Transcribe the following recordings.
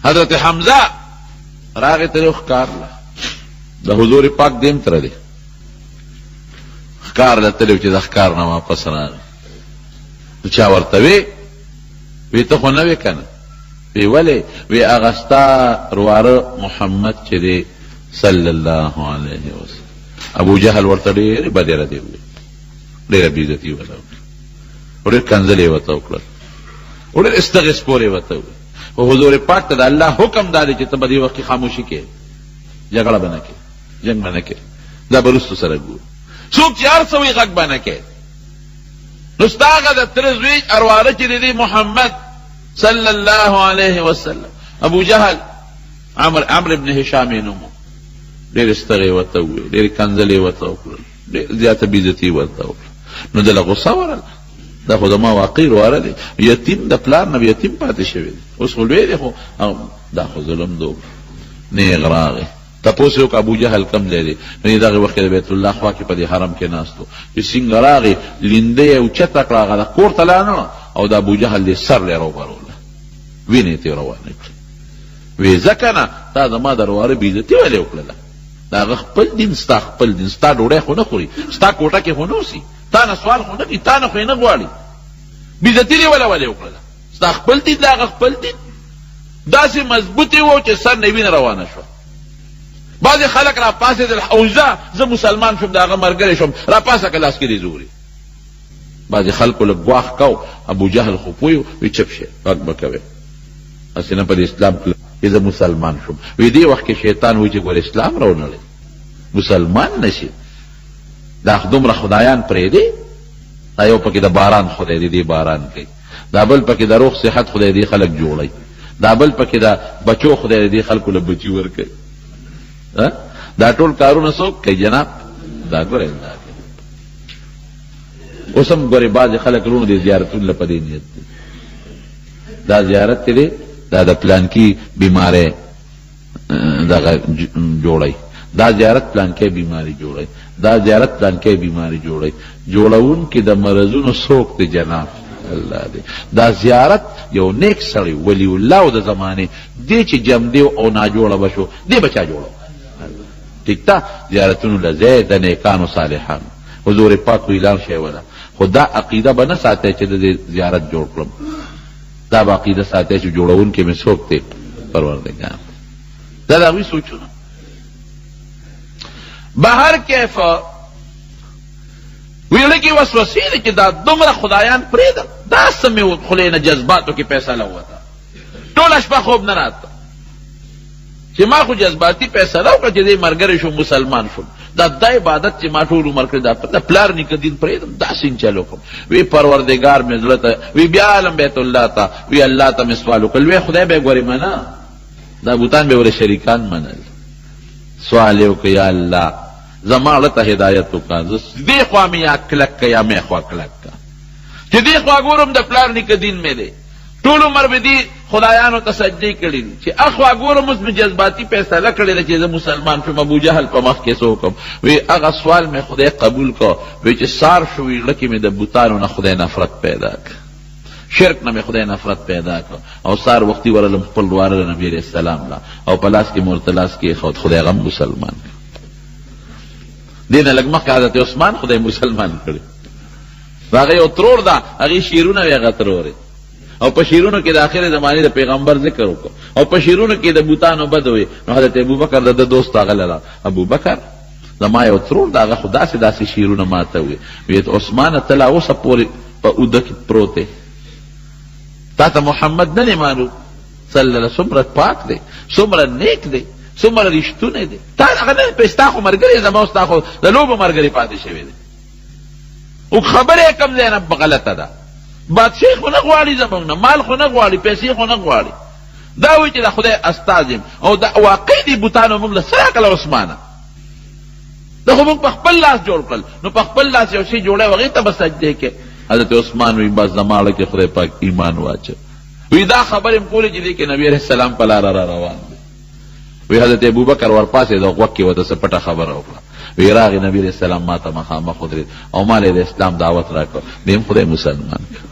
حضرت حمزه راغی ته ښکار د حضور پاک دیم تر دی ښکار لته چې د ښکار نه واپس راغی چا ورته وی ته خو نه وې کنه وی ولې وی اغستا رواره محمد چې دی صلی الله علیه وسلم ابو جهل ورته ډېرې بدې ردې وې ډېره بېعزتي وته وکړه ډېر کنځلې ورته وکړل ډېر استغیث پورې ورته وویل خو حضور پاک ته د الله حکم دا دی چې ته په دې وخت کې خاموشي کې جګړه به نه کې جنګ به نه کې دا به رستو سره ګورو څوک چې هر څه وایي غږ به نه کې نو ستا هغه د تره زوی ارواره چې دی محمد صلی الله علیه وسلم ابو جهل عمرو ابن هشام یې نوم ډېر استغې ورته وویل ډېرې کنځلې ورته وکړل ډېر زیاته بېعزتي ورته وکړه نو دله غصه ورله دا خو زما واقعي رواره دی یتیم د پلار نه یتیم پاتې شوی دی اوس خو لوی دی خو دا خو ظلم دو نیغ راغی تپوس یې وکړه ابو جهل کم ځای دی نو دغې وخت کې د بیت الله خوا کې په دې حرم کې ناست و چې څنګه راغی لینده یې اوچته کړه هغه د کور ته لاړه او د ابو جهل دې سر یې راوبروله وینې یې ترې روانې کړې وی ځکه نه تا زما د رواره بېعزتي ولې وکړله د هغه خپل دین ستا خپل دین ستا ډوډۍ خو نه خوري ستا کوټه کې خو نه اوسي تا نه سوال خو نه کوي تا نه خو یې نه غواړي بېعزتي دې ولې وکړله ستا خپل دین د هغه خپل دین داسې مضبوط یې و چې سر نه وینه روانه شوه بعضې خلک را پاسېدل او زه مسلمان شوم د هغه ملګری شوم را پاسه که لاس کې دې زوري بعضې خلکو لږ ګواښ کو ابو جهل خو پوه وي چپ شي غږ به کوې هسې نه په دې اسلام کې زه مسلمان شوم وی دې وخت کې شیطان وایي چې ګور اسلام راونړی مسلمان نشي دا دومره خدایان پرېږدي دا یو پکې د باران خدای دی دې باران کوي دا بل پکې د روغ صحت خدای دی خلک جوړوي دا بل پکې د بچو خدای دی خلکو له بچي ورکوي دا ټول کارونه څوک کوي جناب دا ګورئ دا اوس هم ګورې بعضې خلک رونو دې زیارتونو له په دې نیت دي دا زیارت چې دی دا د پلانکي بیماری دغه جوړی دا زیارت پلانکی بیماری جوړی دا زیارت پلانکی بیماری جوړی جوړونکي د مرضونو څوک دی جناب الله دی دا زیارت یو نیک سړی ولی الله د زمانې دی چې جم دی او ناجوړه به شو دی به چا جوړو ټیک ده زیارتونو له ځای د نیکانو صالحانو حضور پاک اعلان شوی وله خو دا عقیده به نه ساتئ چې د دې زیارت جوړ کړم دا به عقیده ساتئ چې جوړونکی مې څوک دی پروردګار دا د هغوی سوچونه بهر کیف ویله کې وسوسې دی چې دا دومره خدایان پرېږده دا څه مې خولې نه جذباتو کې فیصله وته ټوله شپه خوب نه راته چې ما خو جذباتي فیصله وکړه چې دې ملګری شوم مسلمان شوم دا عبادت چې ما ټول عمر کړی دا پلار نیکه دین پرېږدم داسې چلو کوم وی پروردګار مې زړه ته وی بیا عالم بیت الله ته وی الله ته مې سوال وکړل وی خدای به یې ګورې منه دا بوتان به ورې شریکان منل سوال یې وکړه یا الله زما زړه ته هدایت وکړه دې خوا مې یا کلک که یا مې خوا کلک که چې دې خوا ګورم د پلار نیکه دین مې دی ټول عمر به دې خدایانو ته سجدې کړي دي چې اخوا ګورم اوس مې جذباتي فیصله کړې ده چې زه مسلمان شوم ابو جهل په مخ کې څه وکړم وی هغه سوال مې خدای قبول کړ وی چې سار شو وي زړه کې مې د بوتانو نه خدای نفرت پیدا کړ شرک نه مې خدای نفرت پیدا کړ او سار وختي ورلم خپل واره نبي علیه السلام لا او په لاس کې مورته لاس کې خدای غم مسلمان کړ دې نه لږ مخکې حضرت عثمان خدای مسلمان کړی هغه یو ترور ده هغې شعرونه وی هغه ترورې او په شیرونو کې د آخر زمانې د پیغمبر ذکر وکړو او په شیرونو کې د بوتانو بد وي نو حضرت ابوبکر د دوست هغه لره ابوبکر زما یو ترور د هغه خو داسې داسې شیرونه ماته وي وی عثمانه ته لا اوسه پورې په اوده کې پروت دی تا ته محمد نه دی معلوم صلی الله علیه څومره پاک دی څومره نیک دی څومره رښتونی دی تا هغه نه په ستا خو ملګری زما ستا خو د لوبو ملګری پاتې شوی دی او خبره یې کوم ځای نه غلطه ده بادشاہ خو نه غواړي زموږ نه مال خو نه غواړي پیسې خو نه غواړي دا وایي چې د خدای استاذ یم او دا واقع دي بوتانو موږ له څه راکړله عثمانه دا خو موږ په خپل لاس جوړ کړل نو په خپل لاس یو شی جوړی هغې ته به سجدې کې حضرت عثمان وی بس زما اړه کې خدای پاک ایمان واچو وی دا خبرې م کولې چې دې کې نبي علیه السلام په لاره را روان دی وی حضرت ابوبکر ورپاسېد او غوږ کې ورته څه پټه خبره وکړه وی راغی نبي علیه السلام ما ته مخامخ ودرېد او ما له د اسلام دعوت راکړ دیم خدای مسلمان کړ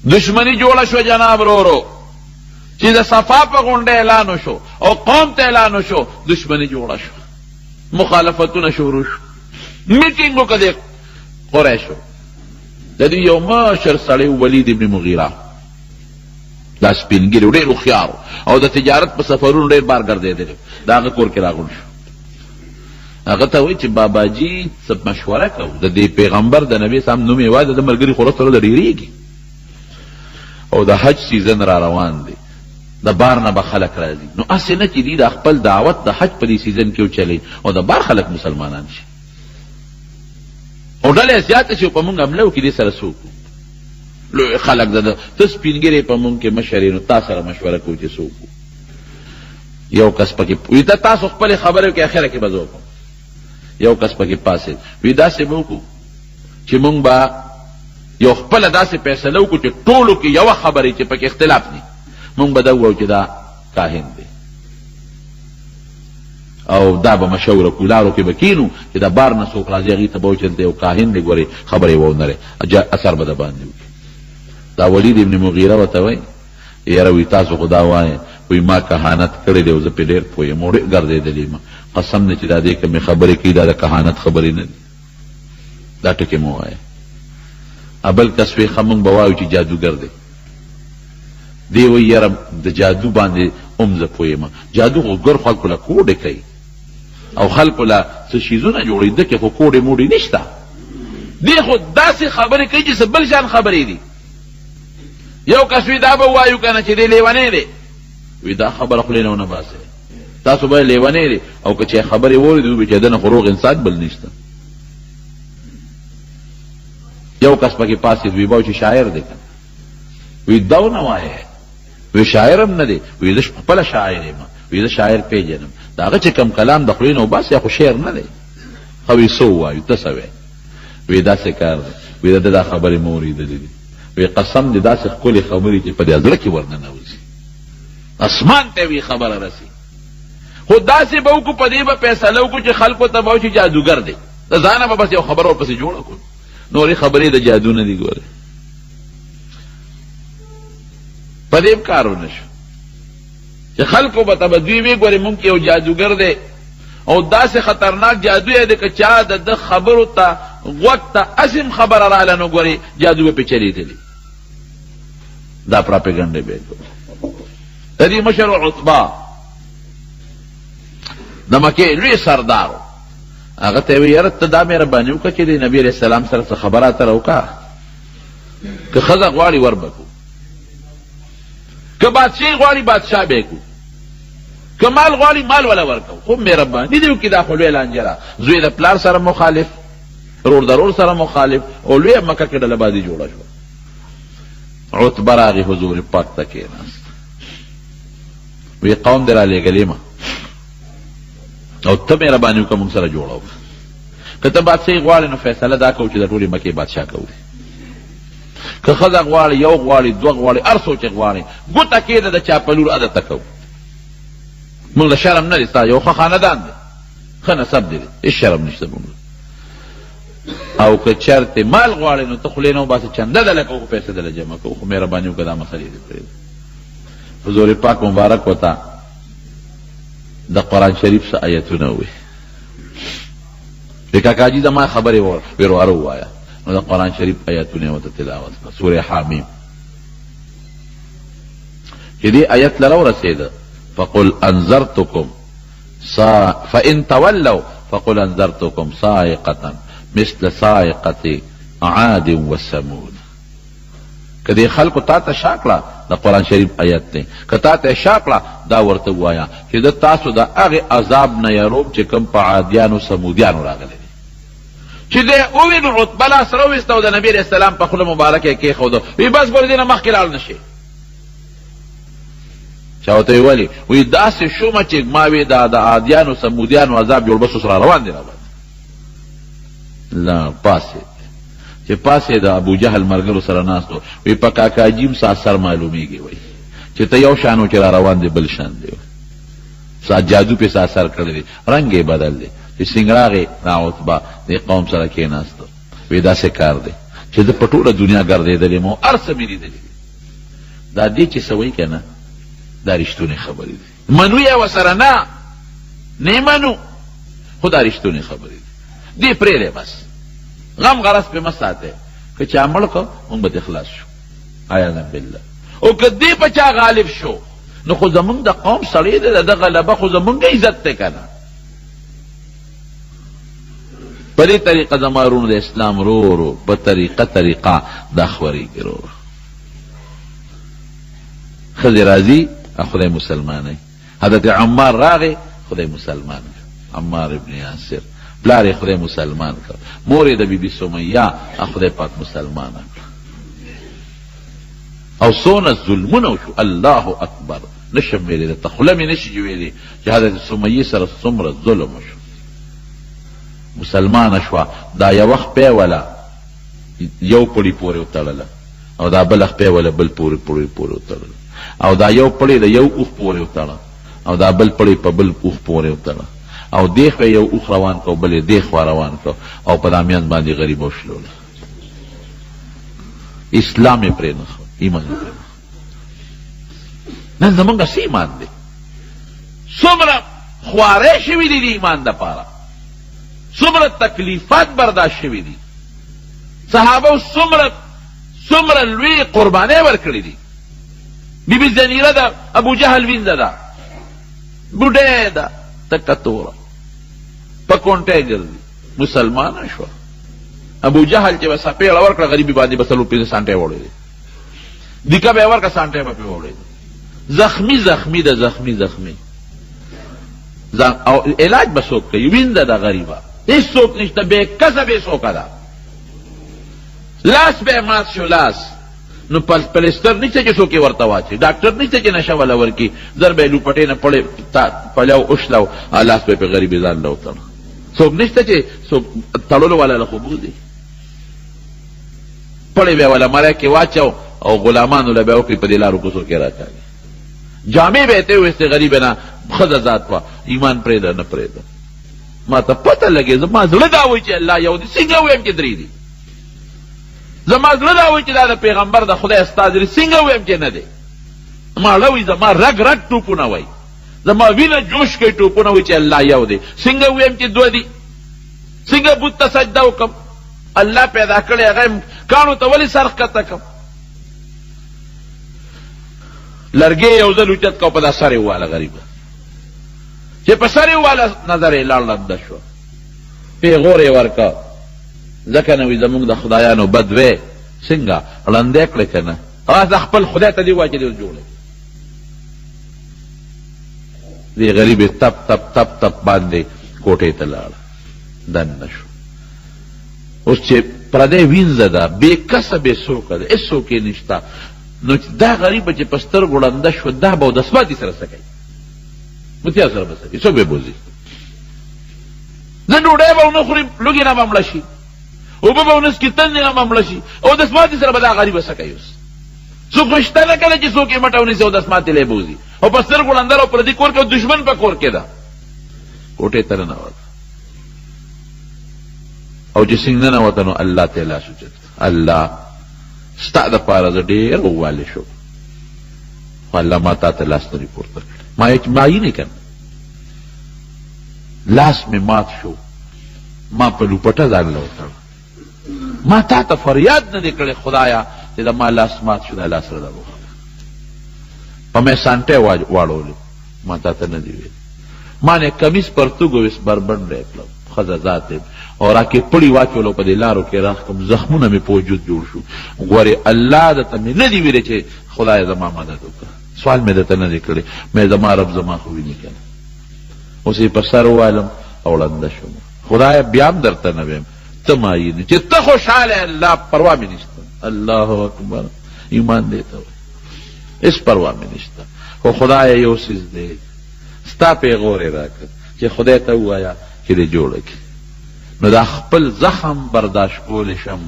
دشمنی جوړه شو جناب رورو چې د صفا په غونډه اعلان وشو او قوم ته اعلان وشو دشمنی جوړه شو مخالفتونه شروع شو میټینګ وکړه قریشو د دې یو مشر سړی ولید ابن مغیره دا سپینګیری ډېر هوښیار او د تجارت په سفرونو ډېر بار ګرځېدلی د هغه کور کې راغونډ شو هغه ته وایي چې باباجي څه مشوره کوو د دې پیغمبر د نبي صاحب نوم یې وایي د ملګري خو سره د ډېرېږي او د حج سیزن را روان دی د بار نه به خلک راځي نو هسې نه چې دي د خپل دعوت د حج په دې سیزن کې وچلی او د بار خلک مسلمانان شي او ډلې زیاته چې په مونږ حمله وکړي دې سره څوک لوی خلک د ته سپینګیری په مونږ کې مشر یې نو تا سره مشوره کوو چې څوک یو کس پکې وي ته تاسو خپلې خبرې وکړئ اخره کې به زه وکړم یو کس پکې پاسېد وي داسې به وکړو چې مونږ به یو خپله داسې فیصله وکړو چې ټولو کې یوه خبرې چې پکې اختلاف نه مونږ به دا ووایو چې دا کاهن دی او دا به مشوره کړو لارو کې به کینو چې د بار نه څوک راځي هغې ته به وایو چې دی یو کاهن دی ګورې خبرې ونه اثر به د باندې وکړي دا ولید ابن مغیره ورته وایي یاره وایي تاسو خو دا وایئ وایي ما کهانت کړی دی او زه پرې ډېر پوه یم او ډېر ګرځېدلی یم قسم دی چې دا دې کومې خبرې کوي دا د کهانت خبرې نه دي دا ټکې مو وایه ابل کس وی خمونږ به وایو چې جادوګر دی دی وایي یاره د جادو باندې هم زه پوه یم جادو خو ګر خلکو له کوډې کوي او خلکو له څه شیزونه جوړوي ده کې خو کوډې موډې نشته دی خو داسې خبرې کوي چې څه بل شان خبرې دي یو کس وی دا به وایو که نه چې دی لیونی دی وی دا خبره خولې نه ونه باسئ تاسو باید لیونی دی او که چې خبرې واورېدې وبې چې دنه خو روغ انسان بل نشته یو کس پکې پاسېد وی به چې شاعر دی که وی دا ونه وایې وی شاعر هم نه دی وی زه خپله شاعر یم وی زه شاعر پیژنم د هغه چې کم کلام د خولې نه وباسي خو شعر نه دی خو وی څه ووایو ته څه وایې وی داسې کار دی وی د دا خبرې مو اورېدلې دي وی قسم دې داسې ښکلې خبرې چې په دې زړه کې ورننوځي اسمان ته وی خبره رسي خو داسې به وکړو په دې به فیصله وکړو چې خلکو ته به چې جادوګر دی د ځانه به بس یو خبره ورپسې جوړه کړو نورې خبرې د جادو نه دي ګوره په دې م کار ونه شو چې خلکو به ته به دوی وی ګورې مونږ کې یو جادوګر دی او داسې خطرناک جادو یې دی که چا د ده خبرو ته غوږ ته اسم خبره راغله نو ګورې جادو به پې چلېدلي دا پراپیګنډې به یې د دې مشر عتبه د مکې لوی سردار هغه ته یې ویل یاره ته دا مهرباني وکړه چې د نبي علیه السلام سره څه خبره اتره وکړه که ښځه غواړي ور به کړو که بادشاهي غواړي بادشاه به یې کړو که مال غواړي مال وله ورکوو خو مهرباني دې وکړي دا خو لویه لانجه زوی د پلار سره مخالف رور د رور سره مخالف او لویه مکه کې ډلهبازي جوړه شوه عتبه راغی حضور پاک ته کېناست وی قوم دې رالېږلې ما او ته مهرباني وکړه موږ سره جوړه وکړه که ته بادشاهي غواړې نو فیصله دا کوو چې د ټولې مکې بادشاه کوو که ښځه غواړي یو غواړي دوه غواړي هر څو چې غواړي ګوته کېده د چا په لور عدته کوو موږ له شرم نه دی ستا یو ښه خاندان دی ښه نسب دی هېڅ شرم نشته موږ او که چېرته مال غواړې نو ته خولې نه وباسې چنده دله کوو خو پیسې دله جمع کوو خو مهرباني وکړه دا مسلې دې پرېږده حضور پاک مبارک وته د قرآن شریف څه آیتونه ووایي وی کاکاجي زما خبرې ورواره ووایه نو د قرآن شریف آیتونه یې ورته تلاوت کړه سورې حامیم چې دې آیت لره ورسېده فقل انذرتکم فإن تولوا فقل انذرتکم صاعقة مثل صاعقة عاد وثمود که دې خلکو تا ته شا کړه د قرآن شریف آیت دی که تا ته شا کړه دا ورته ووایه چې د تاسو د هغې عذاب نه یروم چې کوم په عادیانو سمودیانو راغلی دی چې دی ووي نو عتبه لاس راوویسته او د نبي علیه السلام په خوله مبارکه یې کېښوده وی بس ګورې دې نه مخکې لاړ نه شي چا ورته وی ولې وی داسې شومه چې ما وی دا د عادیانو سمودیانو عذاب جوړ بس اوس را روان دی راباندې لا پاسې چې پاسې د ابو جهل ملګرو سره ناست و وی په کاکاجیم سا اثر معلومیږي وی چې ته یو شان و چې را روان دی بل شان دی سا جادو پې سا اثر کړی دی رنګ یې بدل دی چې څنګه راغې دا عتبه د قوم سره کېناست وی داسې کار دی چې زه په ټوله دنیا ګرځېدلی م او هر څه مې لیدلي دا دې چې څه وایي که نه دا رښتونې خبرې دي. منو یې ورسره نه منو، خو دا رښتونې خبرې دي. دې پرېږدی بس، غم غرض پې مه ساتئ. که چا مړ کړ موږ به اخلاص شو عیاذا بالله. او که دې په چا غالب شو نو خو زمونږ د قوم سړی دی، د ده غلبه خو زمونږ عزت دی که نه. په دې طریقه زما ورونو د اسلام ورو په طریقه دا خورېږي ورو. ښځې راځي خدای مسلمانوي. حضرت عمار راغی خدای مسلمان کړ، عمار ابن یاسر. پلار یې خدای مسلمان کړ، مور یې د بیبي سمیه خدای پاک مسلمانه کړ. او څونه ظلمونه وشو، الله اکبر، نشم ویلی درته، خوله مې نشي ویلی چې حضرت سمیه سره څومره ظلم وشو. مسلمانه شوه، دا یوه خپۍ وله یو پړي پورې وتړله، او دا بله خپۍ وله بل پورې وتړله، او دا یو پړی د یو اوښ پورې وتړه، او دا بل پړی په بل اوښ پورې وتړه، او دې خوا یو اوښ روان کړ، بل یې دې خوا روان کړ، او په دا میانځ باندې غریبه وشلوله. اسلام یې پرې نښه، ایمان یې پرې نښه. نن زمونږ څه ایمان دی؟ څومره خوارۍ شوي دي د ایمان دپاره، څومره تکلیفات برداشت شوي دي. صحابه څومره لوی قربانۍ ورکړي دي. بیبي زنیره ده ابو جهل وینځه ده، بوډۍ ده تکه توره، په کونټۍ ګرځي، مسلمانه شوه. ابو جهل چې به سپېړه ورکړه غریبي باندې به څلور پنځه سانټۍ وړېدې، دیکه به یې ورکړه سانټۍ به پرې وړېده. زخمي ده، زخمي. او علاج به څوک کوي؟ وینځه ده غریبه، هېڅ څوک نشته، بې کسه بې څوکه ده. لاس به یې مات شو، لاس نو پلستر نشته چې څوک یې ورته واچي، ډاکټر نشته چې نشه وله ورکړي، زر به یې لوپټې نه پلیو اوښلو، لاس به یې په غریبې ځان له وتړه. څوک نشته چې څوک تړلو والا له خو بوځي، پړې به یې وله مری کې واچو، او غلامانو له به یې وکړي په دې لارو کوڅو کې راکاږي. جامې به یې ته ویستې غریبې نه، ښځه ذات وه، ایمان پرېږده نه پرېږده. ما ته پته لګې، زما زړه دا وایي چې الله یو دی، څنګه ویم چې درې دي؟ زما زړه دا وایي چې دا د پیغمبر د خدای استاد دی، څنګه ویم چې نه دی؟ ما زړه وایي، زما رګ ټوپونه وایي، زما وینه جوش کوي ټوپونه وایي چې الله یو دی، څنګه ویم چې دوه دي؟ څنګه بت ته سجده وکړم؟ الله پیدا کړی، هغه کاڼو ته ولې سر ښکته کړم؟ لرګی یو ځل اوچت کړه، په دا سر یې وواله غریبه، چې په سر یې وواله نظر یې لاړ لنده شوه، پیغور یې ورکړه. ځکه نه وي زمونږ د خدایانو بد وی، څنګه ړندی کړی که نه؟ هغه خپل خدای ته دې ووایه چې دې جوړی. دې غریب یې تپ باندې کوټې ته لاړه، دننه شو. اوس چې پردی وینځه ده، بې کسه بې څوکه ده، هېڅ څوک یې نشته، نو دا غریبه چې په سترګو ړنده شوه، دا به اودسماتي سره څه کوي؟ متیا سره به څه کوي؟ څوک به یې بوځي؟ نه ډوډۍ به ونه خوري، لوږې نه به مړه شي، اوبه به ونه څښي، تندې نه به مړه شي، اودسماتي سره به دا غریبه څه کوي؟ اوس څوک شته نه که نه چې څوک یې مټه ونیسي، اودسماتي لی بوځي، او په سترګو ړنده او پردي کور کې، او دشمن په کور کې ده، کوټې ته ننوته. او چې څنګه ننوته نو الله ته یې لاس اوچت کړ، الله ستا دپاره زه ډېر ووالی شوم، خو الله ما تا ته لاس نه پورته کړ. ما یې نه که نه، لاس مې مات شو، ما په لوپټه ځان له وتړه، ما تا ته فریاد نه دی کړی خدایا چې د ما لاس مات شو، دا لاس راله وخوړه، په مې سانټۍ واړولې، ما تا ته نه دی ویل. ما نه کمیس پرتوګ ویس بربنډی کړم، ښځه ذات یم، او راکې پړي واچولو، په دې لارو کې راښکم، زخمونه مې په وجود جوړ شو. ګورې الله درته مې نه دی ویلی چې خدای زما مدد وکړه، سوال مې درته نه دی کړی، مې زما رب زما خو ویني که نه. اوس یې په سر ووالم او ړنده شوم. خدایه بیا هم درته نه ویم، ته مایې چې ته خوشحاله الله، پروا مې نشته. الله اکبر، ایمان دی ته وایي، هېڅ پروا مې نشته. خو خدایه یو څیز دی، ستا پیغور یې راکړه چې خدای ته ووایه چې دې جوړه کړي. نو دا خپل زخم برداشت کولی شم،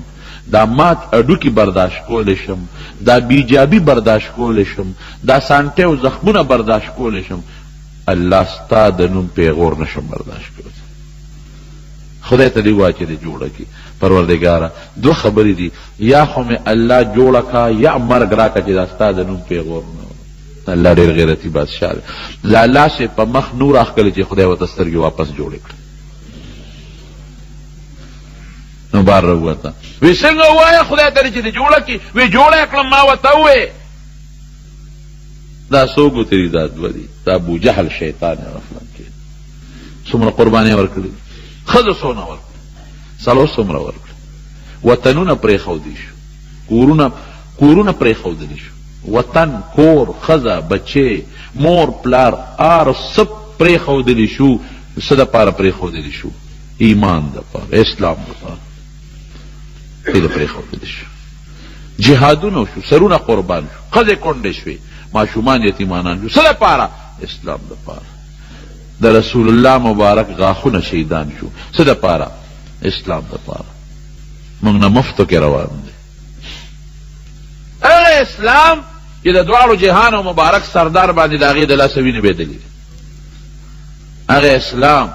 دا مات اډوکي برداشت کولی شم، دا بیجابي برداشت کولی شم، دا سانټۍ او زخمونه برداشت کولی شم، الله ستا د نوم پیغور نشم برداشت کولی. خدای ته دې ووایه چې دې جوړه کړي. پروردګاره دوه خبرې دي، یا خو مې الله جوړه کا، یا مرګ راکړه چې دا ستا د نوم پیغور نه. الله ډېر غیرتي بادشاه دی. د الله شی په مخ نور اخکلی چې خدای ورته سترګې واپس جوړې کړې. نو بار راووته وی څنګه ووایه خدای ته چې دې جوړه کړي؟ وی جوړه کړم ما ورته ووې. دا څوک و تېري دا دوه دي، دا ابوجهل شیطان غفلت کې څومره قربانۍ ورکړي، ښځو څونه ورکړي، څلور څومره ورکړي، وطنونه پرېښودي شو، کورونه پرېښودلی شو، وطن، کور، ښځه، بچې، مور، پلار، هر څه پرېښودلی شو. څه دپاره پرېښودلی شو؟ ایمان دپاره، اسلام دپاره دې پرېښودلی شو. جهادونه شو، سرونه قربان شو، ښځې کونډې شوې، ماشومان یتیمانان شو. څه دپاره؟ اسلام دپاره. د رسول الله مبارک غاښونه شهیدان شو. څه دپاره؟ اسلام دپاره. موږ نه مفتو کې روان دی. هغه اسلام چې د دواړو جهانو مبارک سردار باندې د هغې د لاسه وینې بهېدلې دي. هغه اسلام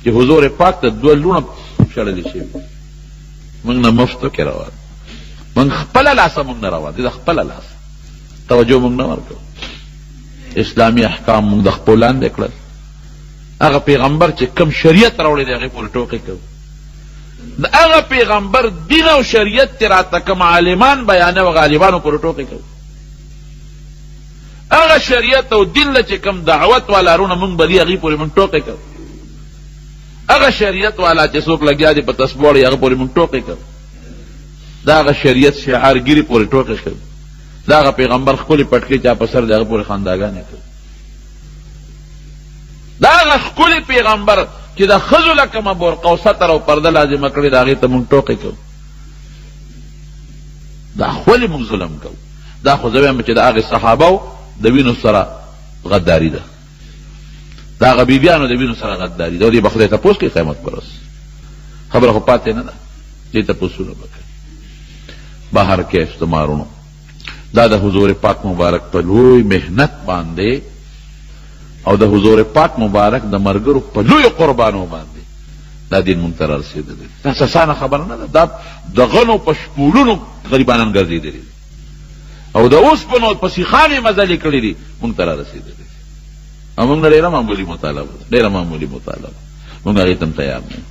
چې حضور پاک ته دوه لوڼه شړلې شوي. موږ نه مفتو کې روان، موږ خپله لاسه موږ نه روان دي، د خپله لاسه توجه موږ نه ورکوو. اسلامي احکام موږ د خپلو لاندې کړل. هغه پیغمبر چې کم شریعت راوړی دی هغې پورې ټوکې کوو. د هغه پیغمبر دین او شریعت چې راته کوم عالمان بیانوي غالبانو پورې ټوکې کوو. هغه شریعت او دین له چې کوم دعوت والا رونه موږ به دي هغې پورې موږ ټوکې کوو. هغه شریعت والا چې څوک لګیا دي په تسبیح وړي هغه پورې موږ ټوکې کوو. د هغه شریعت شعارګیري پورې ټوکې کوو. د هغه پیغمبر ښکلې پټکې چا په سر د هغه پورې خنداګانې کوو. د هغه ښکلې پیغمبر چې د ښځو له کومه برقه او ستر او پرده لازمه کړې د هغې ته موږ ټوکې کوو. دا ولې موږ ظلم کوو؟ دا خو زه وایم چې د هغې صحابهو د وینو سره غداري ده، د هغه بیبیانو د وینو سره غداري ده. او دې به خدای تپوس کوي قیامت پر ورځ. خبره خو پاتې نه ده، دې تپوسونه به کوي. بهر کیف زمارونو دا د حضور پاک مبارک په لوی محنت باندې او د حضور پاک مبارک د ملګرو په لوی قربانو باندې دا دین مونږ ته رارسېدلی. دا اسانه خبره نه ده. دا د غنو په شپولونو غریبانان ګرځېدلي دي او د اوسپنو په سیخان یې مزلې کړي دي، مونږ ته رارسېدلي دي. او مونږ نه ډېره معمولي مطالبه ده، ډېره معمولي مطالبه، مونږ هغې ته هم تیار نه یو.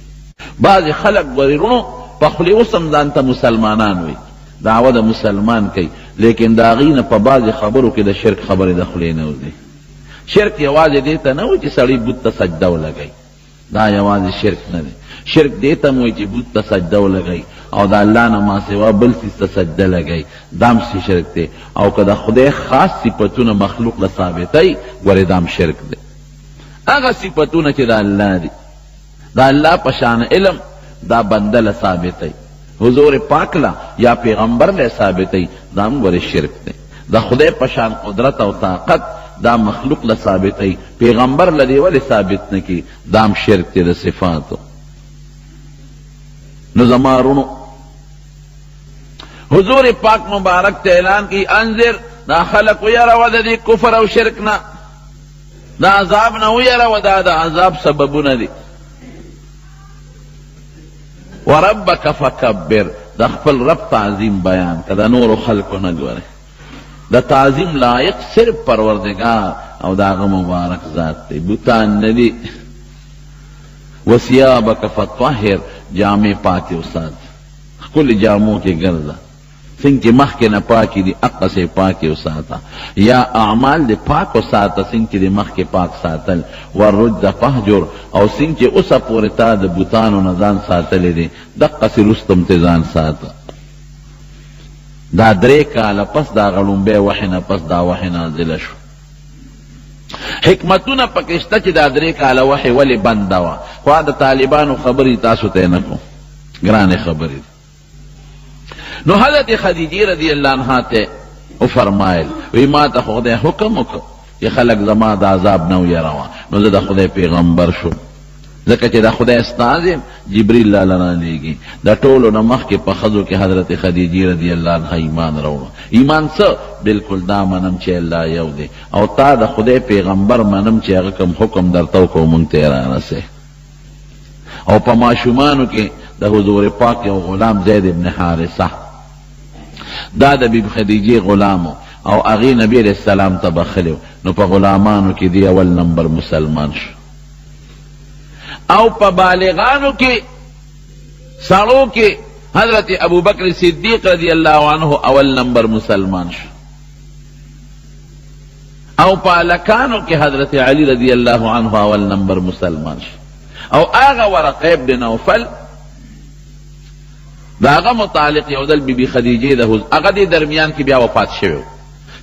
بعضې خلک ورونو په خولې اوس هم ځان ته مسلمانان وي، دعوه د مسلمان کوي، لیکن د هغې نه په بعضې خبرو کې د شرک خبرې د خولې نه وځي. شرک یوازې دې ته نه وایي چې سړی بت ته سجده ولګوي، دا یوازې شرک نه دی. شرک دې ته م وایي چې بت ته سجده ولګوي او د الله نه ما سوا بل څیز ته سجده لګوي، دام سي شرک دی. او که د خدای خاص صفتونه مخلوق له ثابتوي ګورې دام شرک دی. هغه صفتونه چې د الله دي، د الله په شان علم دا بنده له ثابتوي، حضور پاک له یا پیغمبر له ثابتوي، دا هم ګورې شرک دی. د خدای په شان قدرت او طاقت دا مخلوق له ثابتوي، پیغمبر له دې ولې ثابت نه کړي، دا هم شرک دی د صفاتو. نو زما رونو حضور پاک مبارک ته اعلان کی انذر، دا خلق ویروه د دې کفر او شرک نه، دا عذاب نه ویروه، دا د عذاب سببونه دي. وربک فکبر، د خپل رب تعظیم بیان که د نورو خلقو نه ګورې. د تعظیم لایق صرف پروردگار او د هغه مبارک ذات دی، بوتان نه دي. وثیابک فطهر، جامې پاکې وسات، ښکلې جامو کې ګرځه، څنګه چې مخکې نه پاکې دي هغسې پاکې وساته، یا اعمال دې پاک وساته څنګه چې د مخکې پاک ساتل. والرجز فهجر، او څنګه چې اوسه پورې تا د بوتانو نه ځان ساتلی دی دقسې وروسته هم ترې ځان ساته. دا 3 کاله پس دا غړومبی وحې نه پس دا وحې نازله شو. حکمتونه پکې شته چې دا 3 کاله وحې ولې بنده وه، خو د طالبانو خبرې تاسو ته یې نه کوم، ګرانې خبرې. نو حضرت خدیجې رضی الله عنها ته وفرمایل وی ما ته خدای حکم وکړ چې خلک زما د عذاب نه ویروه، نو زه د خدای پیغمبر شوم، ځکه چې د خدای استاذ یم، جبریل لاله رالیږي. د ټولو نه مخکې په ښځو کې حضرت خدیجې رضی الله عنها ایمان راوړه. ایمان څه؟ بلکل دا منم چې الله یو دی، او تا د خدای پیغمبر منم چې هغه کوم حکم درته وکړو مونږ ته یې رارسې. او په ماشومانو کې د حضور پاک یو غلام زید ابن حارثه، دا د بیبي خدیجې غلامو، او هغې نبی علیہ السلام ته بخلی نو په غلامانو کې دی اول نمبر مسلمان شو او په بالغانو کې سړو کې حضرت ابو بکر صدیق رضی اللہ عنہ اول نمبر مسلمان شو او په هلکانو کې حضرت علی رضی اللہ عنہ اول نمبر مسلمان شو او آغا ورقه ابن نوفل دا آغا متعلق یو دل بی بی خدیجه ده آغا دی درمیان کی بیا وفات شوی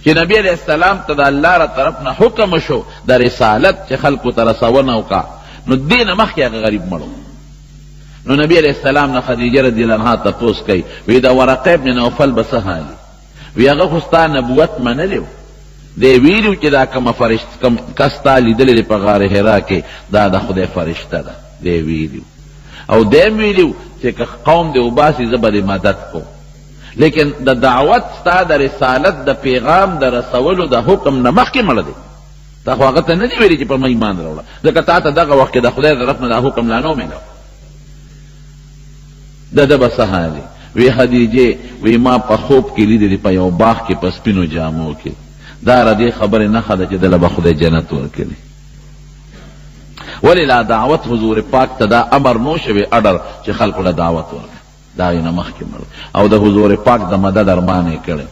چې نبی علیہ السلام ته د الله را طرف نه حکم شو د رسالت چې خلقو ته رسونه وکړه نو دې نه مخکې هغه غریب مړو نو نبی علیہ السلام نه خدیجه رضی اللہ عنها تپوس کوي وی دا ورقه ابن نوفل به څه حالي وی هغه خو ستا نبوت منلی و دی ویلو چې دا کم کس تا لیدلی په غار حرا کې دا د خدای فرشته ده دی ویلو او دیم ویلو چې که قوم دی وباسي زه به د مدد کوم لیکن د دعوت ستا د رسالت د پیغام د رسولو د حکم نه مخکې مړه دی تا خو هغه ته نه دي ویلي چې په ما ایمان راوړه ځکه تا ته دغه وخت کې د خدای طرف نه دا حکم لا نه و میلاو د ده به څه حالي وی خدیجې وی ما په خوب کې لیدلي په یو باغ کې په سپینو جامو کې دا را دې خبرې نښه ده چې دله به خدای جنت ورکړي ولې لا دعوت حضور پاک ته دا امر نو شوی اډر چې خلکو له دعوت ورکړي دا یې نه مخکې مړ او د حضور پاک د مدد ارمان یې کړی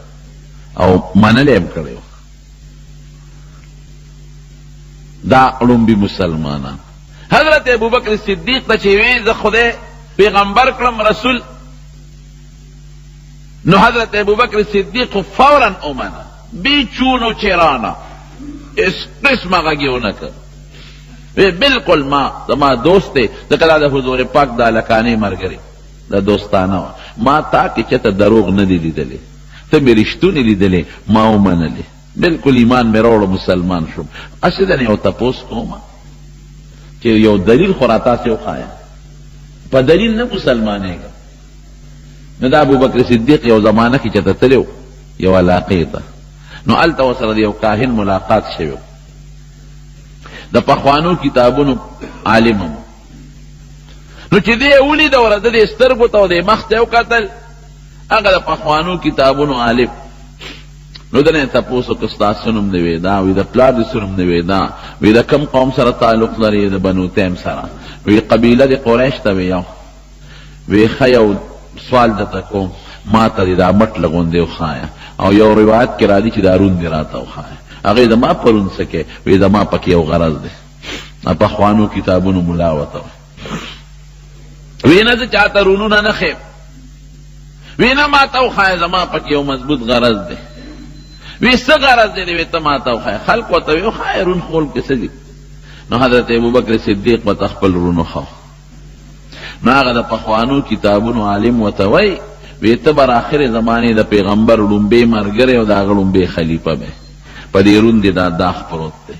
او منلی هم کړی دا لومبي مسلمانان حضرت ابوبکر صدیق ته چې وی زه خدای پیغمبر کړم رسول نو حضرت ابوبکر صدیق فوراً اومنه بی چون و چرانا اس قسم غگی و نکر بالکل ما دوست دے دکلا دا حضور پاک دا لکانی مرگری دا دوستانا ما تا کی چتا دروغ ندی لیدلی تا می رشتو نی لیدلی ما اومنلی بالکل ایمان می روڑ مسلمان شم اصلا یو تپوس کوما چی یو دلیل خوراتا سے اخایا پا دلیل نه مسلمانے گا نو دا ابو بکر صدیق یو زمانہ کی چتا تلیو یو علاقی تا نو التا وسره یو کاهن ملاقات شوی د پخوانو کتابونو عالم نو چې دی ولید ورته د سترګو ته د مخ ته وکتل هغه د پخوانو کتابونو عالم نو دنه تاسو کو تاسو نوم دی ودا وی د پلار د سرم دی ودا وی د کم قوم سره تعلق لري د بنو تیم سره وی قبیله د قریش ته وی خیو سوال دته کوم ما ته دا مټ لګون دی خایا او یو روایت کې را دي چې دارون دی راته وخایا هغه د ما پرون سکه وی د ما پکې یو غرض دی په خوانو کتابونو ملاوته وی نه چې چاته رونونه نه خې وی نه ما ته وخایا زما پکې یو مضبوط غرض دی وی څه غرض دی وی ته ما ته وخایا خلق ته وی خایا رون خول کې څه دي نو حضرت ابوبکر صدیق په خپل رونو خو نو هغه د پخوانو کتابونو عالم وته وی وی ته بر آخر زمانه د پیغمبر لومبه مرګره او د لومبه خلیفہ به په دې رون دي دا داغ پروت دی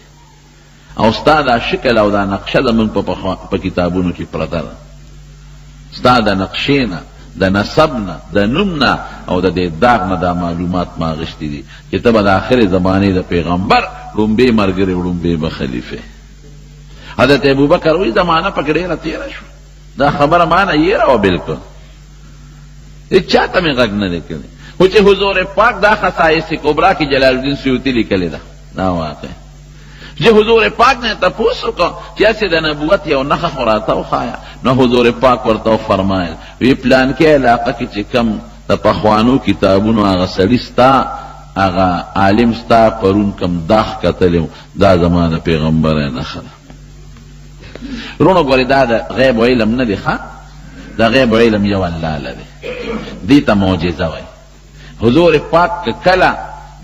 او استاد شکل او دا نقشه زمون په کتابونو کې پرته ده استاد نقشینا د نسبنا د نومنا او د دې داغ نه دا معلومات ما غشتي دي چې ته د آخر زمانه د پیغمبر لومبه مرګره او لومبه به خلیفہ حضرت ابوبکر وی زمانہ پکړه تیر شو دا خبره معنی یې راو بالکل چاته می غږ نه لیکلی خو چې حضور پاک دا خصائص کبرا کی جلال الدین سیوطی لیکلی ده دا واقع چې حضور پاک نه تپوس وکړه چې اسې د نبوت یو نښه خو راته وښایه نو حضور پاک ورته فرمایل وی پلان کې علاقه کې چې کم د پخوانو کتابونو هغه سړي ستا هغه عالم ستا پرون کم داغ کتلی دا زما د پیغمبر نښه ده رونو ګورې دا د غیب و علم نه دی ښه دا غیب علم یو الله لري دې ته معجزه وای حضور پاک کله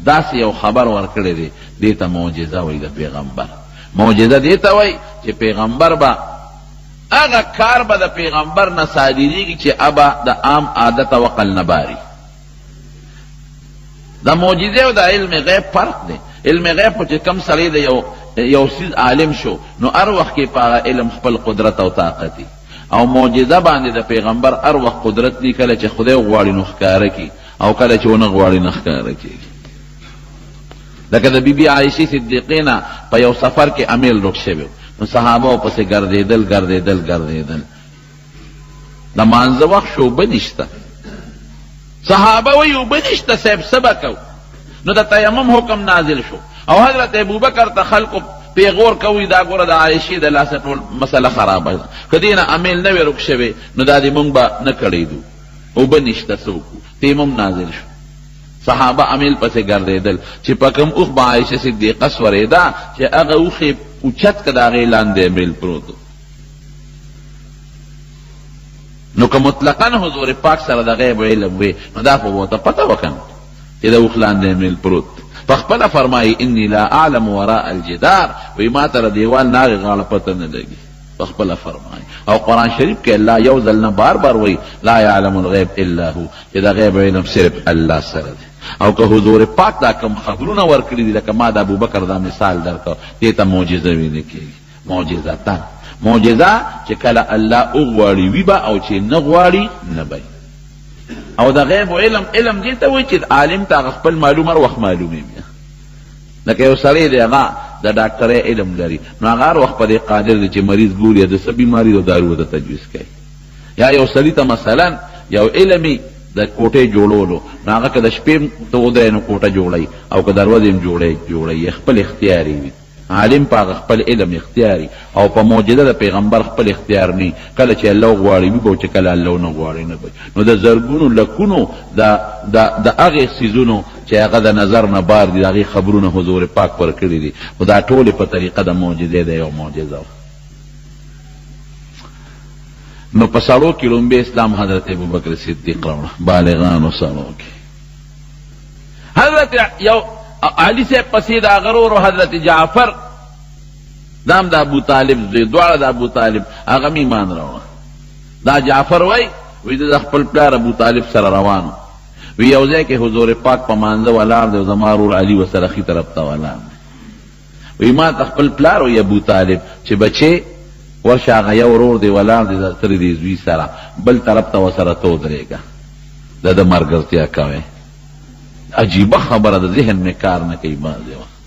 داسې یو خبر ورکړی دی دې ته معجزه وای د پیغمبر معجزه دې ته وای چې پیغمبر به هغه کار به د پیغمبر نه صادریږي چې ابا د عام عادت او عقل نه باري د معجزه او د علم غیب فرق دی علم غیب خو چې کم سړی دی یو سیز عالم شو نو هر وخت کې په علم خپل قدرت او طاقت دی او معجزه باندې د پیغمبر هر وخت قدرت دی کله چې خدای غواړي نو ښکاره کی او کله چې ونه غواړي نه ښکاره کیږي لکه د بی بی عایشې صدیقې نه په یو سفر کې امیل رک شوی نو صحابه پسې ګرځېدل د مانځه وخت شو اوبه نشته صحابه وایي اوبه نشته صاحب څه به کوو نو د تیمم حکم نازل شو او حضرت ابوبکر ته خلقو پیغور کوي دا ګوره د عایشې د لاسه ټول مسله خرابه ده که دې نه عمل نه وی رک شوی نو دا دې مونږ به نه کړی دو اوبه نشته څه وکړو تیمم نازل شو صحابه عمل پسې ګرځېدل چې په کوم اوښ به عایشه صدیقه سورېده چې هغه اوښ یې اوچت که د هغې لاندې امریل پروت نو که مطلقا حضور پاک سره د غیب علم وی نو دا خو ورته پته وکړم چې د اوښ لاندې امریل پروت پخپله فرمایي انی لا اعلم وراء الجدار وی ما ته د دیوال نه هغې غاړه پته نه لګي پخپله فرمایي او قرآن شریف کې الله یو ځل نه بار بار وی لا یعلم الغیب الا هو چې د غیب علم صرف الله سره دی او که حضور پاک دا کم خبرونه ورکړي دي لکه ما د ابوبکر دا مثال درکړ دې ته معجزه ویل کېږي معجزتن معجزه چې کله الله وغواړي وي به او چې نه غواړي نه به او د غیب علم دې ته وایي چې عالم ته هغه خپل معلوم هر وخت معلومي وي لکه یو سړی دی هغه د ډاکټرۍ علم لري نو هغه هر وخت په دې قادر دی چې مریض ګوري د څه بیماري د دارو ته تجویز کوي یا یو سړي ته مثلا یو علمي د کوټې جوړولو نو هغه که د شپې ته ودرې نو کوټه جوړوي او که دروازې هم جوړوي خپل اختیاري وي عالم په هغه خپل علم اختیاري او په معجزه د پیغمبر خپل اختیار نه کله چې الله غواړي وي به چې کله الله نه غواړي نه به نو د زرګونو لکونو د هغې څیزونو چې هغه د نظر نه بار دي د هغې خبرونه حضور پاک ورکړي دي خو دا ټولې په طریقه د معجزې ده یو معجزه وه نو په سړو کې لومبې اسلام حضرت ابوبکر صدیق راوړه بالغانو سړو کې حضرت یو علی صاحب پسې د هغه ورور حضرت جعفر دام د ابو طالب زوی دواړه د ابو طالب هغه هم ایمان راوړه دا جعفر وی د خپل پلار ابو طالب سره روانو وی یو ځای کې حضور پاک په مانځه ولاړ دی او زما ورور علي ورسره ښي طرف ته ولاړ وی ما ته خپل پلار وی ابو طالب چې بچې ورشه هغه یو ورور دی ولاړ دی د ترې د زوی سره بل طرف ته ورسره ته ودرېږه د مرګرتیا کوې عجیبه خبره د ذهن میں کار نه کوي بعضې وخت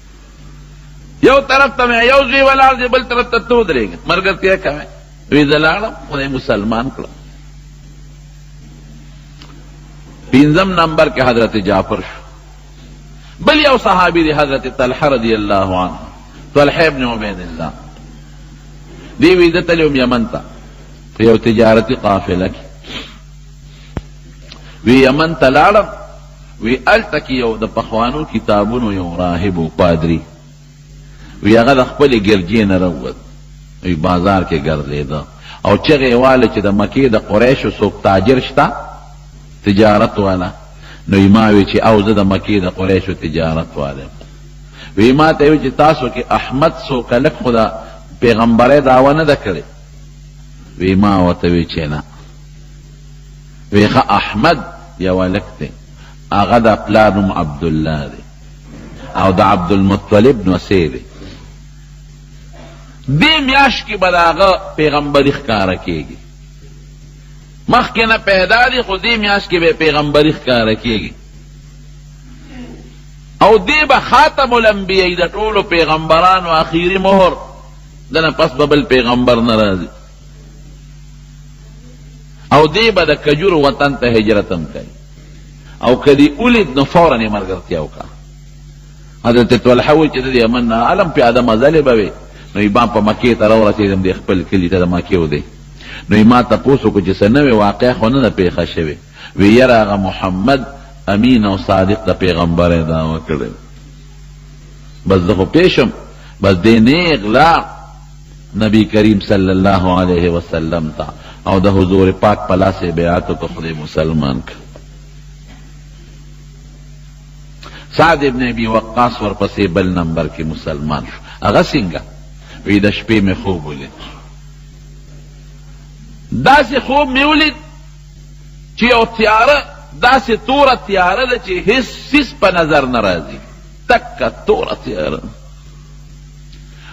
یو طرف ته مې یو زوی ولاړ دی بل طرف ته ته ودرېږه مرګرتیا کوې وی زه لاړم خدای مسلمان کړم پنځم نمبر کې حضرت جعفر شو بل یو صحابي دی حضرت طلحه رضی الله عنه طلحه ابن عبید الله دی وی د تلوم یمن ته په یو تجارتي قافله کې وی یمن ته لاړم وی هلته کې یو د پخوانو کتابونو یو راهب و پادري وی هغه د خپلې ګرجې نه راووت وی بازار کې ګرځېده او چغې یې واله چې د مکې د قریشو څوک تاجر شته تجارت والا نو ما وی چې او زه د مکې د قریشو تجارت والا وی ما ته وی چې تاسو کې احمد څوک لک خدا پیغمبره دعوه نه ده کړې وی ما ورته وی چې نه وی ښه احمد یو هلک دی هغه د پلار نوم عبدالله دی او د عبدالمطلب نوسی دی دې میاشت کې به د هغه پیغمبري ښکاره کېږي مخکې نه پیدا دی خو دې میاشت کې به پیغمبري ښکاره کېږي او دې به خاتم الانبیاء د ټولو پیغمبرانو اخیري مهر دنه پس به بل پیغمبر نه راځي او دې به د کجورو وطن ته هجرت هم کوي او کدی اولید نو فورا یې ملګرتیا وکړه حضرت طلحه وایي چې د دې یمن نه عالم پیاده مزلې به وې نو یې ما په مکې ته راورسېدم د خپل کلي ته د مکې و دی نو یې ما تپوس وکړو چې څه نوې واقعه خو نه ده پیښه شوې وی یره هغه محمد امین او صادق د پیغمبرۍ دعوه کړې بس زه خو پیشم بس دې نه اغلا نبی کریم صلی الله علیه وسلم ته او د حضور پاک په لاس یې بیعت وکړه خدای مسلمان کړ سعد ابن ابي وقاص ورپسې بل نمبر کې مسلمان شو هغه څنګه وی د شپې مې خوب ولید داسې خوب مې ولید چې یو تیاره داسې توره تیاره ده چې هیڅ په نظر نه راځي تکه توره تیاره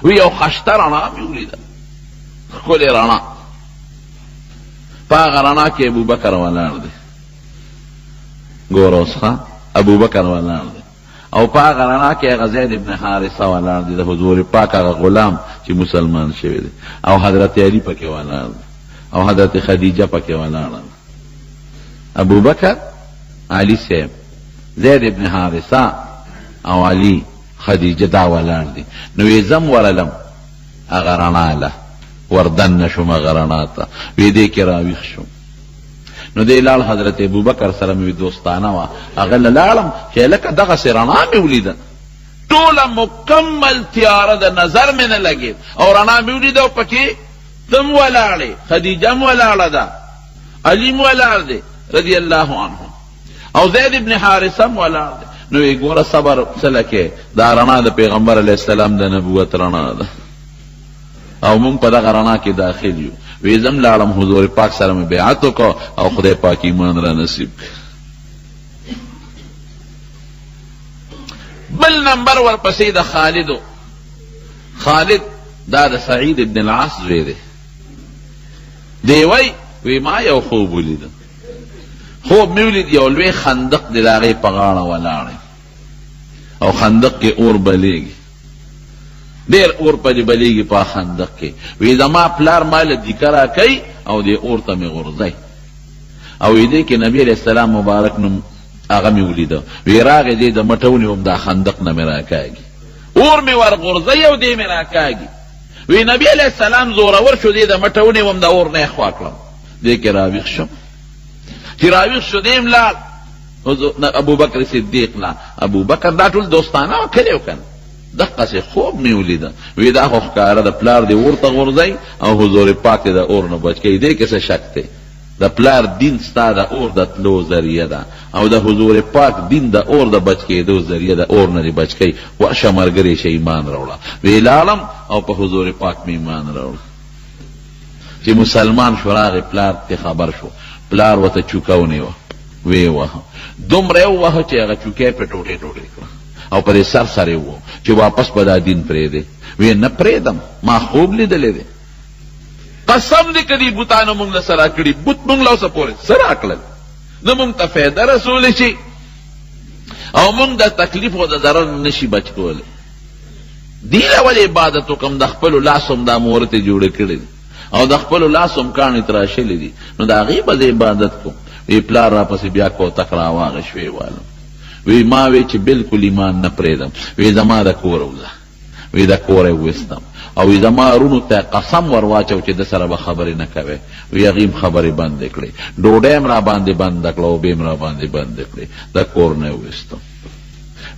وی یو خشته رڼا مې ولیده ښکلې رڼا په هغه رڼا کې ابوبکر ولاړ دی ګوره اوس ښه ابوبکر ولاړ دی او په هغه رڼا کې هغه زید ابن حارثه ولاړ دی د حضور پاک هغه غلام چې مسلمان شوی دی او حضرت علی پکې ولاړ دی او حضرت خدیجه پکې ولاړ دی ابوبکر علی صاحب زید ابن حارثه او علی خدیجه دا ولاړ دي. نو وی زم ورلم هغه رڼا له وردن نشم هغه رڼا ته، وی دې کې راویښ شم. نو دی لاړ حضرت ابوبکر سره مې دوستانه وه، هغه له لاړم چې لکه دغسې رڼا مې ولیده، ټوله مکمل تیاره د نظر مې نه لګېد او رڼا مې ولیده او پکې ته م ولاړې، خدیجه م ولاړه ده، علي م ولاړ دی رضی الله عنه او زید ابن حارثه م ولاړ دی. نو یې ګوره صبر څه لکې دا رڼا د پیغمبر علیه السلام د نبوت رڼا ده او مونږ په دغه رڼا کې داخل یو. وی زم لاړم حضور پاک سره مې بیعت وکړه او خدای پاک ایمان را نصیب کړ. بل نمبر ورپسې د خالدو. خالد دا د سعید ابن العاص زوی دی. دی وی ما یو خوب ولیده، خوب مې ولید یو لوی خندق د هغې په غاړه ولاړی او خندق کې اور بلیږي، ډېر اور پرې بلیږي په خندق کې. وی زما پلار ماله دیکه راکوي او دې اور ته مې غورځی او دې کې نبي علیه السلام مبارک نوم هغه مې ولیده. وی راغی دې د مټه ونیوم دا خندق نه مې راکاږي، اور مې ورغورځی او دې مې راکاږي. وی نبي علیه السلام زورور شو، دې د مټه ونیوم د اور نه یې خوا کړم، دې کې راویښ شم. چې راویښ شو دې م لاړ ابوبکر صدیق لا. ابوبکر دا ټول دوستانه کړی و که نه، دقسې خوب مې ولیده. وی دا خو ښکاره د پلار دې اور ته غورځئ او حضور پاک دې د اور نه بچ کوي، دې کې څه شک دی؟ د پلار دین ستا د اور د تلو ذریعه ده او د حضور پاک دین د اور د بچ کېدو ذریعه د اور نه دې بچ کوي. ورشه ملګرې شه ایمان راوړه. وی لاړم او په حضور پاک مې ایمان راوړه. چې مسلمان شو راغی پلار ته خبر شو، پلار ورته چوکه ونیوه، وی وهه دومره یې ووهه چې هغه چوکه یې پرې ټوټې ټوټې کړه او پرې سر سر یې ووه چې واپس به دا دین پرېږدې. وی نه پرېږدم، ما خوب لیدلی دی، قسم دې که دې بوتانو مونږ له سره کړي، بوت مونږ له اوسه پورې څه راکړل، نه مونږ ته فایده رسولی شي او مونږ د تکلیف او د ضرر نه شي بچ کولی. دې له ولې عبادت وکړم؟ د خپلو لاسو هم دا مورتې جوړې کړې دي او د خپلو لاسو هم کاڼې تراشلې دي، نو د هغې به زه عبادت کوم. وی پلار راپسې بیا کوتک راواغېشوې والم. وی ما وی چې بالکل ایمان نه پرېږدم. وی زما د کوره وځه، وی د کوره یې ویستم او وی زما رونو ته قسم ور واچو چې د سره به خبرې نه کوې. وی هغې هم خبرې بندې کړې، ډوډۍ هم را باندې بنده کړه، اوبې هم را باندې بندې کړې، د کور نه یې ویستم.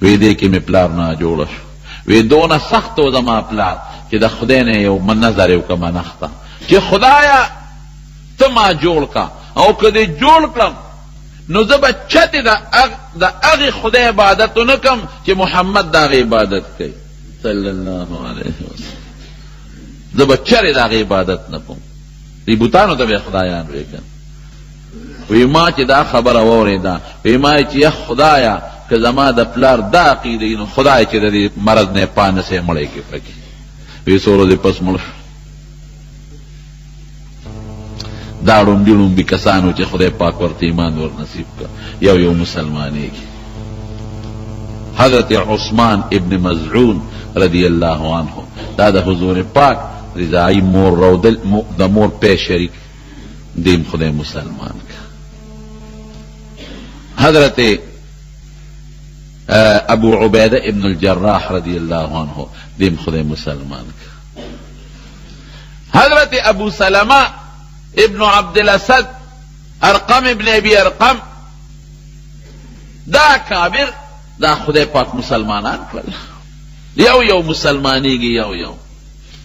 وی دې کې مې پلار نه جوړه شو. وی دونه سخت و زما پلار چې د خدای نه یو نظر یې وکړه منښته چې خدایه ته ما جوړ کا او که دې جوړ کړم نو زه به چتې د هغې خدای عبادت ونه کړم چې محمد د هغې عبادت کوي صلی الله علیه وسلم. زه به چرې د هغې عبادت نه کوم. دې بوتانو ته به یې خدایان وی که وی ما چې دا خبره واورېده، وی ما چې یا خدایه که زما د پلار دا عقیده وي نو خدای چې د دې مرض نه یې پانسې مړی کې پکې. وی څو ورځې پس مړ شو. دا ړومبي ړومبي کسانو چې خدای پاک ورته ایمان ور نصیب کړ یو یو مسلمانېږي. حضرت عثمان ابن مزعون رضی الله عنه دا د حضور پاک رضاعی مور رودل د مور پی شریک دیم خدای مسلمان کا. حضرت ابو عبیده ابن الجراح رضی اللہ عنہ دیم خدای مسلمان کا. حضرت ابو سلمہ ابن عبد الاسد ارقم ابن ابی ارقم دا کابر دا خدای پاک مسلمانان کړل. یو یو مسلمانېږي، یو یو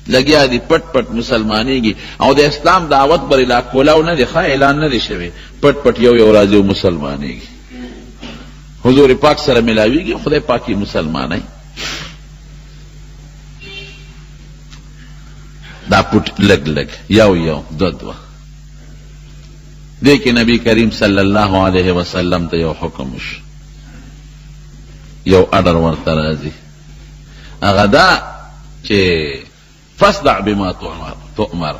لګیا دي پټ پټ مسلمانېږي او د اسلام دعوت بر لا کولاو نه دی، ښه اعلان نه دی شوی، پټ پټ یو یو راځي او مسلمانېږي، حضور پاک سره ملاویږي، خدای پاک یې مسلمانوي. دا پټ لګ لګ یو یو دو دو دې کې نبی کریم صلی الله علیه وسلم ته یو حکم وشو، یو اډر ورته راځي، هغه دا چې فاصدع بما تؤمر،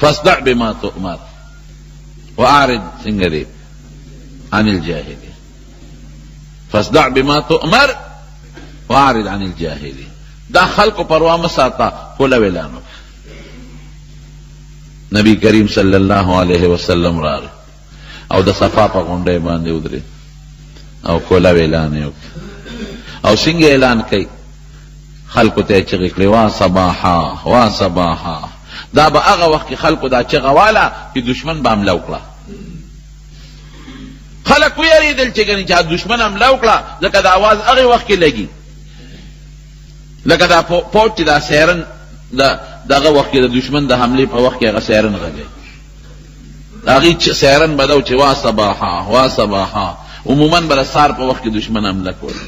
فاصدع بما تؤمر واعرض څنګه دی عن الجاهلين، فاصدع بما تؤمر واعرض عن الجاهلين. دا خلق پروا مساتا کوله ویلانو. نبی کریم صلی الله علیه وسلم راغ او د صفا په غونډه باندې ودرې او کوله ویلانه او څنګه اعلان کوي خلکو ته چغې کړې وا صباحا وا صباحا. دا به هغه وخت کې خلکو دا چغه واله چې دشمن به حمله وکړه. خلک ویریدل چې ګنې چې دشمن حمله وکړه ځکه د اواز هغې وخت کې لګي لکه دا فوج چې دا سیرن دغه وخت کې د دشمن د حملې په وخت کې هغه سیرن غږی هغې سیرن به دا و چې وا صباحا وا صباحا. عموما به د سهار په وخت کې دشمن حمله کوله.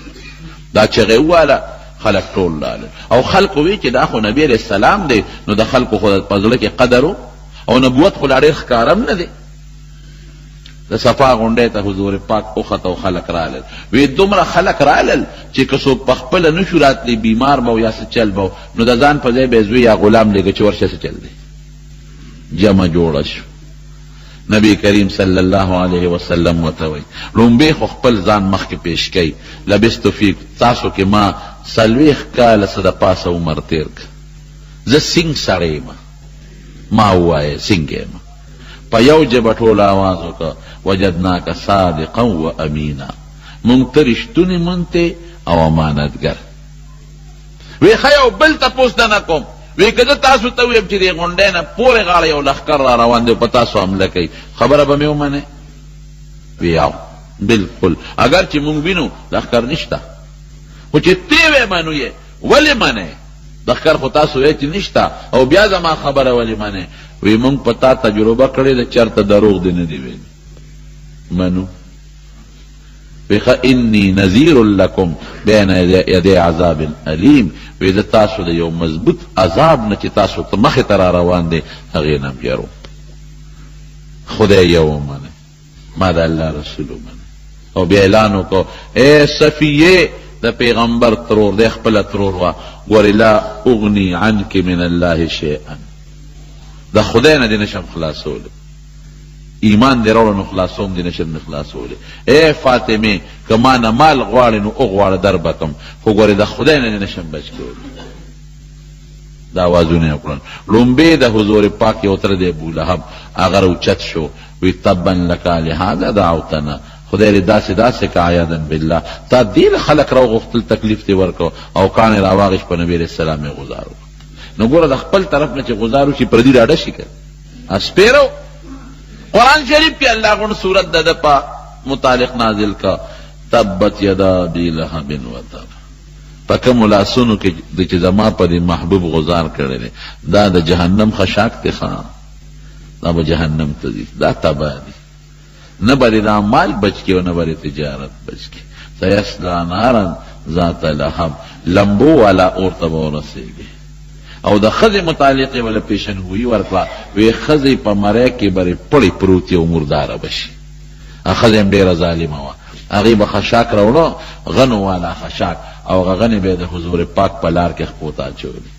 دا چغې وواله خلق ټول لاله او خلق وی چې دا خو نبی علیہ السلام دی نو د خلقو خو په زړه کې قدر او نبوت خو لا ډېر ښکارم نه دی. د صفا غونډۍ ته حضور پاک وخته او خلق رالل وی دومره خلق رالل چې که څوک په خپله نشو راتلی بیمار به یا څه چل به نو د ځان په ځای به یې زوی یا غلام لېږه چې ورشه څه چل دی. جمع جوړه شو. نبی کریم صلی الله علیه وسلم ورته وایي لومبې خو خپل ځان مخکې پیش کوي لبستو فی تاسو کې ما 40 کاله څه د پاسه عمر تېر که زه سینګ سړی یم ما ووایه سینګ یم. په یو ژبه ټول آواز وکړه وجدناک صادقا و امینا مونږ ته رښتونې مونته او امانتګر. وی ښه یو بل تپوس دنه کوم وی که زه تاسو ته ویم چې دې غونډۍ نه پورې غاړه یو لښکر را روان دی په تاسو حمله کوي خبره به مې ومنې؟ وی او بلکل اگر چې مونږ وینو لښکر نشته خو چې تی وی منو یې ولې منې لښکر خو تاسو وی چې نشته او بیا زما خبره ولې منې؟ وی مونږ په تا تجربه کړې ده چېرته دروغ دې نه دی ویلي منو. وی ښه انی نذیر لکم بین یدی عذاب علیم وی د تاسو د یو مضبوط عذاب نه چې تاسو ته مخې ته را روان دی هغې نه م یرو. خدای یو ومنئ ما د الله رسول ومنئ او بیا اعلان وکړو ای صفیې د پیغمبر ترور دی خپله ترور وه ګورې لا اغني عنک من الله شیئا د خدای نه دې نشم خلاصولی ایمان دې راوړه نو خلاصوم دې نشم نه خلاصولی. ای فاطمې که ما نه مال غواړې نو وغواړه در به کم خو ګورې د خدای نه دې نشم بچ کولی. دا آوازونه یې وکړل. لومبې د حضور پاک یو تره دی ابولهب هغه راوچت شو وی تبا لکه لهذا دعوتنا خدای دې داسې که عیاذا بالله تا دې خلک راوغوښتل تکلیف دې ورکړو او کاڼې راواغېش په نبي علیه السلام یې غذار وکړو. نو ګوره د خپل طرف نه چې غذار وشي پردي ډاډه شي که اسپېرو. قرآن شریف کې الله غوڼ صورت د ده په متعلق نازل کا تبت یدا ابي لهب وتب په کومو لاسونو کې چې زما په دې محبوب غذار کړی دی دا د جهنم خشاک دی ښه دا به جهنم ته ځي دا تباه دي نه به دې دا مال بچ کړي او نه به دې تجارت بچ کړي. سیصلی نارا ذات لهب لمبو والا اور ته به ورسېږي. او د ښځې متعلق یې وله پیشنګویي ورکړه وی ښځې په مری کې به پړې پروتې او مرداره به شي. ښځې هم ډېره ظالمه وه هغې به خشاک راوړه غنو والا خشاک او هغه غنې به یې د حضور پاک په لار کې خپو ته اچولي.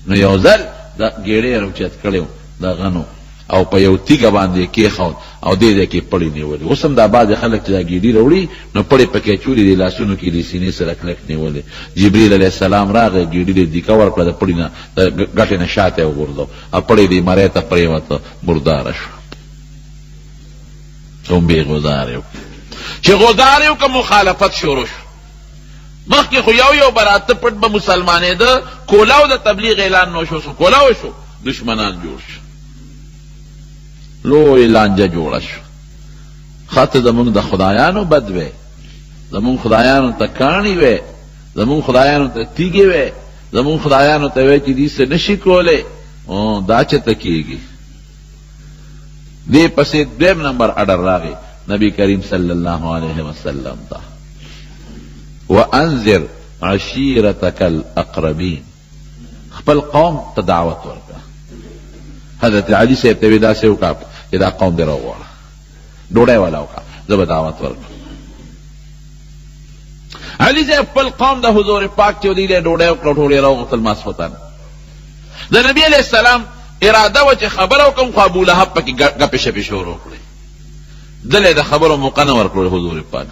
نو یو ځل د ګېډې یې راوچت کړی د غنو او په یو تیږه باندې یې کېښود او دې ځای کې پړې نیولې. اوس هم دا بعضې خلک چې دا ګېډي راوړي نو پړې پکې اچولي دي لاسونو کې دې سینې سره کلک نیولې. جبریل علیه السلام راغی ګېډي دې دیکه ورکړه د پړې نه د ګټې نه شاته یې وغورځو او پړې دې مری ته پرېوته مرداره شوه. لومبې غذار یې وکړه چې غذار یې وکړه مخالفت شروع شو. مخکې خو یو براته پټ به مسلمانېده کولاو د تبلیغ اعلان نو شو کولاو شو دشمنان جوړ شو لوی لانجه جوړه شو. خاطر زمونږ د خدایانو بد وی زمونږ خدایانو ته کاڼي وی زمونږ خدایانو ته تیږې وی زمونږ خدایانو ته وی چې دې څه نشي کولی دا چېرته کېږي. دې پسې دویم نمبر اډر راغی نبی کریم صلی الله علیه وسلم ته وانذر عشیرتک الاقربین خپل قوم ته دعوت ورکړه. حضرت علي صاحب ته وی داسې وکړه چې دا قوم دې راوغواړه ډوډۍ والا وکړه زه به دعوت ورکړم. علي صاحب خپل قوم د حضور پاک چې دوی له ډوډۍ وکړه ټول یې راوغوښتل ماسخوتن. د نبي علیه السلام اراده وه چې خبره وکړم خو ابولهب پکې ګپې شپې شروع کړې. دله د خبرو موقع نه ورکړل حضور پاک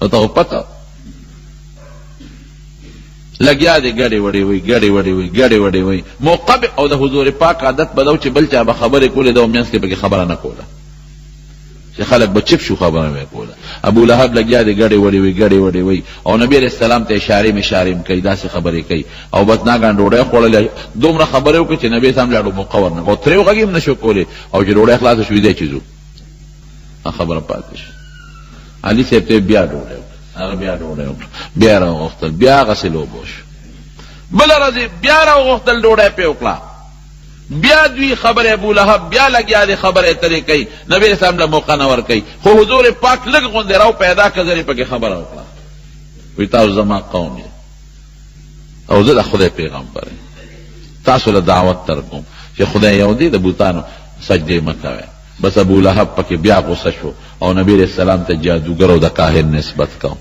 ته ته خو پته لګیا دی ګډې وډې وی موقع او د حضور پاک عادت به دا و چې بل چا به خبرې کولې ده او منځ کې پکې خبره نه کوله چې چې خلک به چپ شو خبره مې کوله. ابو لهب لګیا دی ګډې وړې وي او نبی علیہ السلام ته اشارې کوي داسې خبرې کوي او بس ناګان ډوډۍ خوړلې دومره خبرې وکړي چې نبی سم لاړو مقور نه او ترې وغږیم نشو کولی او چې ډوډۍ خلاصه شوې دی چې ځو خبره پاتې شي. علي صاحب ته بیا ډوډۍ بیا راوغوښتل بیا هغسې لوبو شو. بله ورځې بیا راوغوښتل ډوډۍ پې وکړه بیا دوی خبر ابو لهب بیا لګیا دی خبرې اترې کوي نبی اسلام له موقع نه ورکوي خو حضور پاک لږ غوندې راو پیدا کړه زر یې پکې خبره وکړه وایي تاسو زما قوم یې او زه د خدای پیغمبر یم تاسو له دعوت در کوم چې خدای یو دی د بوتانو سجدې مه کوئ. بس ابو لهب پکې بیا غصه شو او نبی علیہ السلام ته جادوګر او د کاهن نسبت کو.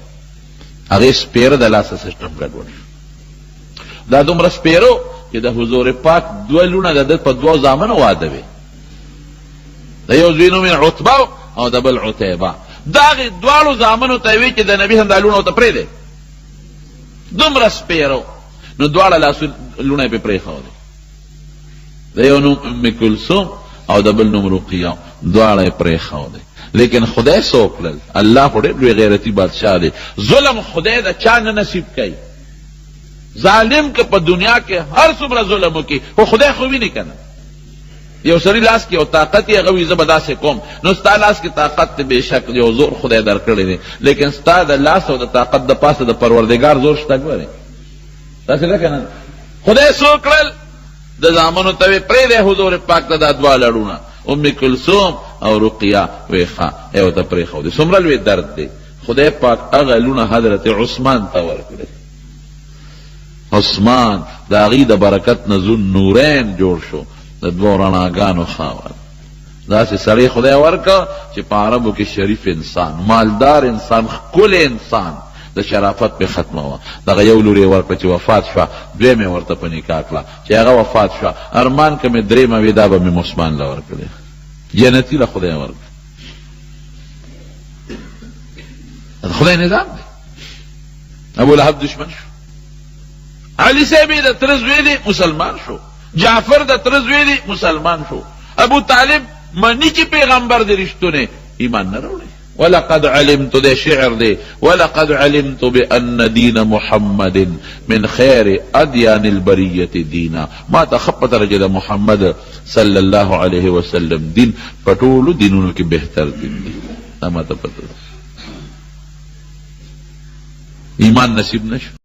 هغې سپیره د لاسه سسټم ګډوډ شو. دا دومره سپیرو چې د حضور پاک دوه لونه د ده په دوه زامنو واده وي د یو زوی نوم یې عتبه او د بل عتیبه. د هغې دواړو زامنو ته یې وي چې د نبي هم دا لونه ورته پرېږدی دومره سپیرو نو دواړه لونه یې پرې پرېښودی د یو نوم ام کلثوم او د بل نوم رقیه دواړه یې پرېښودی. لیکن خدای څه وکړل الله خو ډېر لوی غیرتي بادشاه دی. ظلم خدای د چا نه نصیب کوي. ظالم که په دنیا کې هر څومره ظلم وکړي خو خدای خو ویني که نه یو سړي لاس کې یو طاقت یې هغه وي زه به داسې کوم نو ستا لاس کې طاقت دی بېشک یو زور خدای درکړی دی لیکن ستا د لاس او د طاقت د پاسه د پروردګار زور شته ګورې داسې ده که نه خدای څه وکړل د زامنو ته یې پرېږدی حضور پاک ته دا دوه لړونه ام کلثوم او رقیه ویې ښه یې ورته پرېښودی. څومره لوی درد دی خدای پاک هغه لونه حضرت عثمان ته ورکړی. عثمان د هغې د برکت نه نورین جوړ شو د دوو رڼاګانو خاوند. داسې سړی خدای ورکه چې په عربو کې شریف انسان مالدار انسان ښکلی انسان د شرافت پې ختمه وه. دغه یو لور یې ورکړه چې وفات شوه دویم یې ورته په نکاح کړه چې هغه وفات شوه ارمان که مې درېیمه وي دا به مې عثمان له ورکړې جنتي له خدای ورکړه. د خدای نظام دی. ابو لهب دشمن شو. علي صاحب د تره زوی دی مسلمان شو. جعفر د تره زوی دی مسلمان شو. ابو طالب منی چې پیغمبر دی رښتونی ایمان نه راوړی. ولقد علمت ده شعر ده ولقد علمت بأن دين محمد من خير أديان البرية دينا ما تخبط رجل محمد صلى الله عليه وسلم دين پټولو دینونو کې بهتر دین دی. ما ته پته ایمان نصیب نشو.